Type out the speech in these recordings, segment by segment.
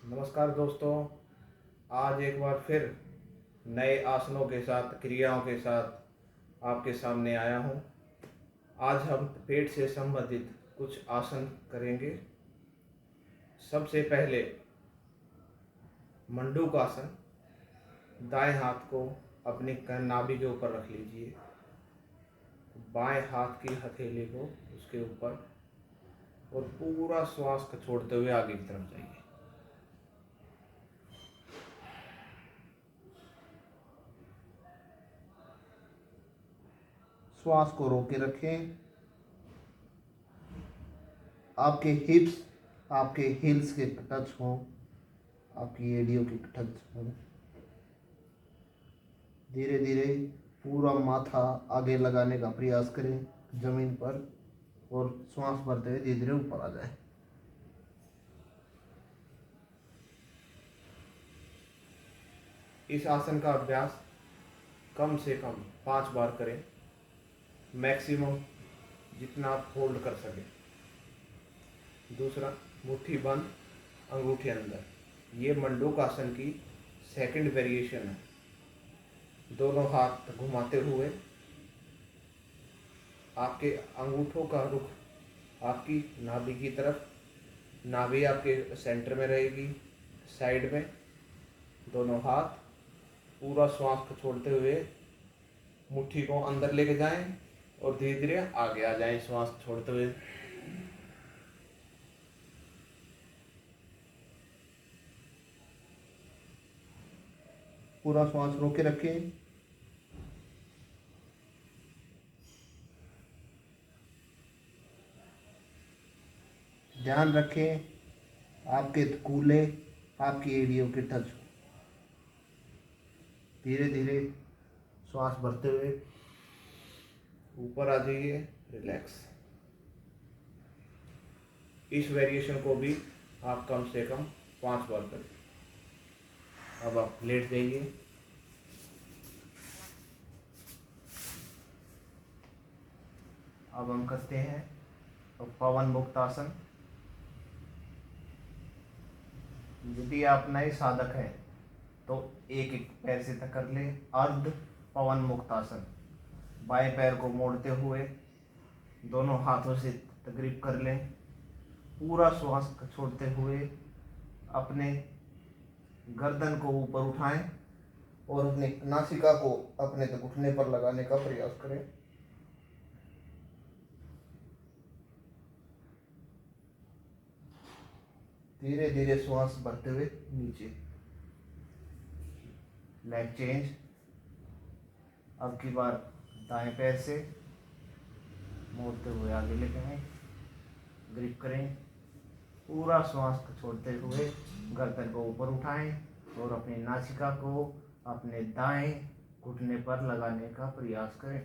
नमस्कार दोस्तों। आज एक बार फिर नए आसनों के साथ क्रियाओं के साथ आपके सामने आया हूँ। आज हम पेट से संबंधित कुछ आसन करेंगे। सबसे पहले मंडूकासन। दाएं हाथ को अपनी नाभि के ऊपर रख लीजिए, बाएं हाथ की हथेली को उसके ऊपर, और पूरा श्वास को छोड़ते हुए आगे की तरफ जाइए। श्वास को रोके रखें। आपके हिप्स आपके हिल्स के टच हों, आपकी एडियो के टच हों। धीरे धीरे पूरा माथा आगे लगाने का प्रयास करें जमीन पर, और श्वास भरते हुए धीरे धीरे ऊपर आ जाए। इस आसन का अभ्यास कम से कम 5 बार करें, मैक्सिमम जितना आप होल्ड कर सकें। दूसरा, मुट्ठी बंद, अंगूठे अंदर। ये मंडूक आसन की सेकंड वेरिएशन है। दोनों हाथ घुमाते हुए आपके अंगूठों का रुख आपकी नाभि की तरफ, नाभि आपके सेंटर में रहेगी, साइड में दोनों हाथ। पूरा श्वास को छोड़ते हुए मुट्ठी को अंदर लेके जाएं और धीरे धीरे आगे आ जाएं श्वास छोड़ते हुए। पूरा श्वास रोके रखें। ध्यान रखें आपके कूल्हे आपकी एडियो के टच हो। धीरे धीरे श्वास भरते हुए ऊपर आ जाइए, रिलैक्स। इस वेरिएशन को भी आप कम से कम 5 बार करें। अब आप लेट जाइए। अब हम करते हैं पवन मुक्त आसन। यदि आप नए साधक हैं तो एक एक पैर से तक कर ले। अर्ध पवन मुक्त आसन। बाएं पैर को मोड़ते हुए दोनों हाथों से ग्रिप कर लें। पूरा श्वास छोड़ते हुए अपने गर्दन को ऊपर उठाएं और अपने नासिका को अपने घुटने पर लगाने का प्रयास करें। धीरे धीरे श्वास भरते हुए नीचे। Leg change. अब की बार दाएं पैर से मोड़ते हुए आगे लेते हैं, ग्रिप करें। पूरा श्वास को छोड़ते हुए गर्दन को ऊपर उठाएं और अपनी नासिका को अपने दाएं घुटने पर लगाने का प्रयास करें।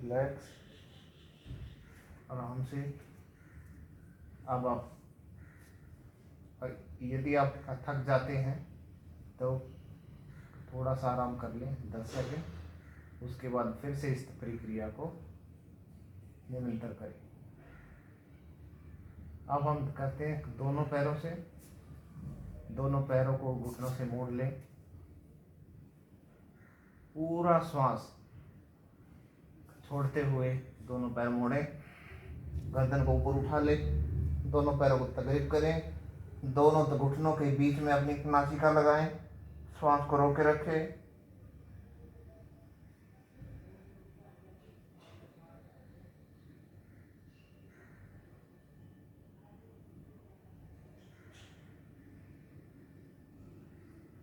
रिलैक्स, आराम से। अब आप यदि आप थक जाते हैं तो थोड़ा सा आराम कर लें 10 सेकेंड। उसके बाद फिर से इस प्रक्रिया को निरंतर करें। अब हम करते हैं दोनों पैरों से। दोनों पैरों को घुटनों से मोड़ लें। पूरा श्वास छोड़ते हुए दोनों पैर मोड़ें, गर्दन को ऊपर उठा लें, दोनों पैरों को तकरीब करें, दोनों घुटनों के बीच में अपनी नासिका लगाएं, श्वास को रोके रखें।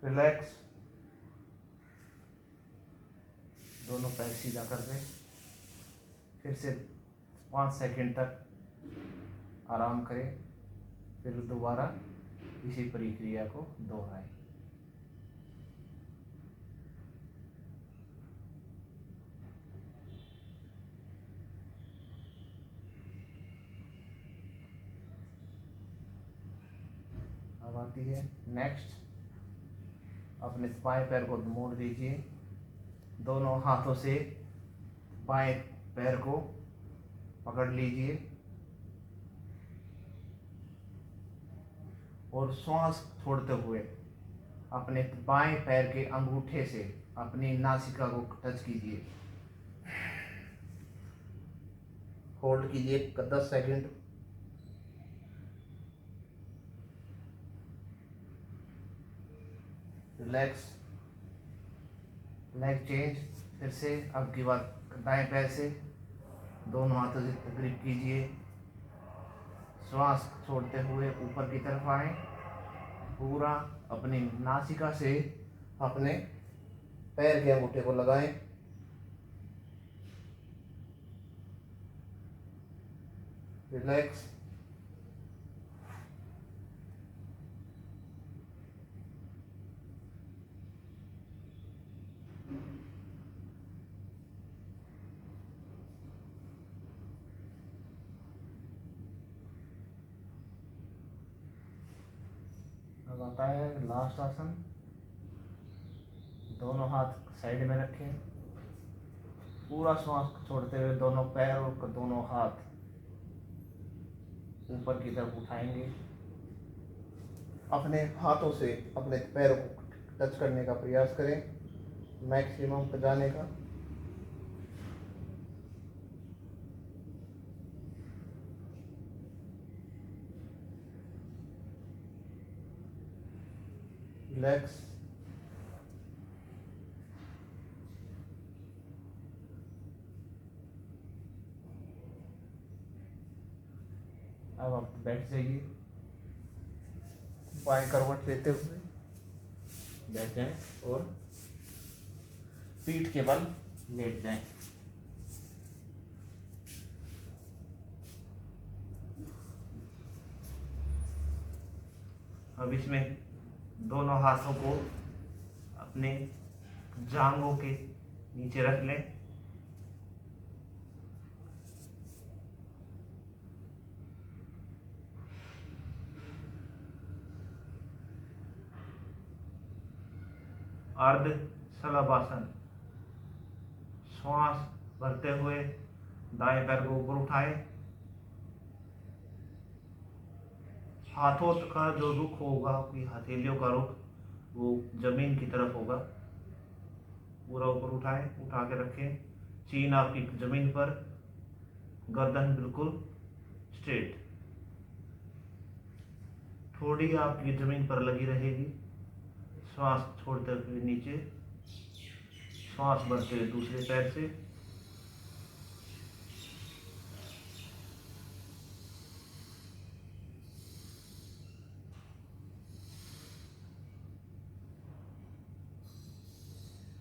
रिलैक्स। दोनों पैर सीधा कर दें। फिर से 5 सेकंड तक आराम करें, फिर दोबारा इसी प्रक्रिया को दोहराएं। अब आती है नेक्स्ट अपने बाएं पैर को मोड़ दीजिए, दोनों हाथों से बाएं पैर को पकड़ लीजिए और श्वास छोड़ते हुए अपने बाएं पैर के अंगूठे से अपनी नासिका को टच कीजिए। होल्ड कीजिए 10 सेकंड। Relax, leg change. फिर से अब की बार दाएं पैर से दोनों हाथों से ग्रिप कीजिए, श्वास छोड़ते हुए ऊपर की तरफ आए, पूरा अपनी नासिका से अपने पैर के अंगूठे को लगाएं। रिलैक्स। अब आता है लास्ट आसन। दोनों हाथ साइड में रखें, पूरा श्वास छोड़ते हुए दोनों पैर और दोनों हाथ ऊपर की तरफ उठाएंगे। अपने हाथों से अपने पैरों को टच करने का प्रयास करें, मैक्सिमम पर जाने का। रिलैक्स। अब आप बैठ जाइए, बाएं करवट लेते हुए बैठ जाएं और पीठ के बल लेट जाएं। अब इसमें दोनों हाथों को अपने जांघों के नीचे रख लें। अर्ध शलभासन। श्वास भरते हुए दाएं पैर को ऊपर उठाए, हाथों का जो रुख होगा, आपकी हथेलियों का रुख वो जमीन की तरफ होगा। पूरा ऊपर उठाए, उठा के रखें, चीन आपकी जमीन पर, गर्दन बिल्कुल स्ट्रेट, थोड़ी आपकी जमीन पर लगी रहेगी। श्वास छोड़ते हुए नीचे, श्वास भरते हुए दूसरे पैर से।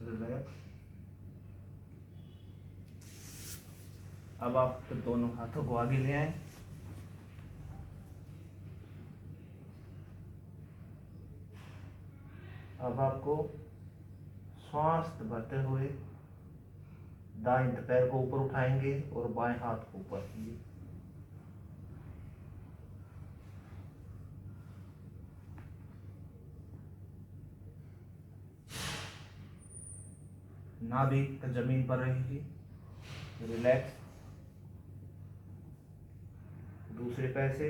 रिलैक्स। अब आप दोनों हाथों को आगे ले आए, अब आपको श्वास भरते हुए दाएं पैर को ऊपर उठाएंगे और बाएं हाथ को ऊपर कीजिए। नाभि जमीन पर रहेगी। रिलैक्स। दूसरे पैर से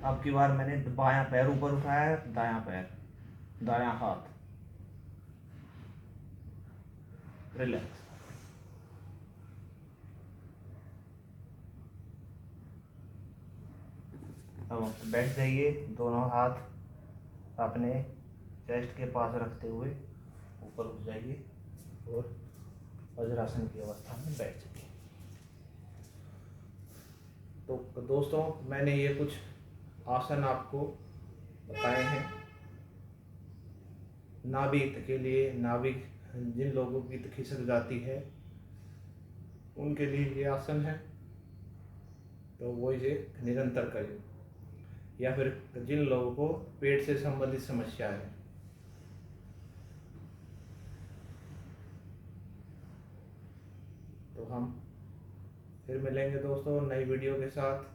अब की बार मैंने बायां पैर ऊपर उठाया है, दायां पैर, दायां हाथ। रिलैक्स। अब बैठ जाइए, दोनों हाथ अपने चेस्ट के पास रखते हुए ऊपर उठ जाइए और वज्रासन की अवस्था में बैठ जाइए। तो दोस्तों, मैंने ये कुछ आसन आपको बताए हैं नाभि के लिए। नाभि जिन लोगों की खिसक जाती है उनके लिए ये आसन है, तो वो इसे निरंतर करें। या फिर जिन लोगों को पेट से संबंधित समस्या है, तो हम फिर मिलेंगे दोस्तों नई वीडियो के साथ।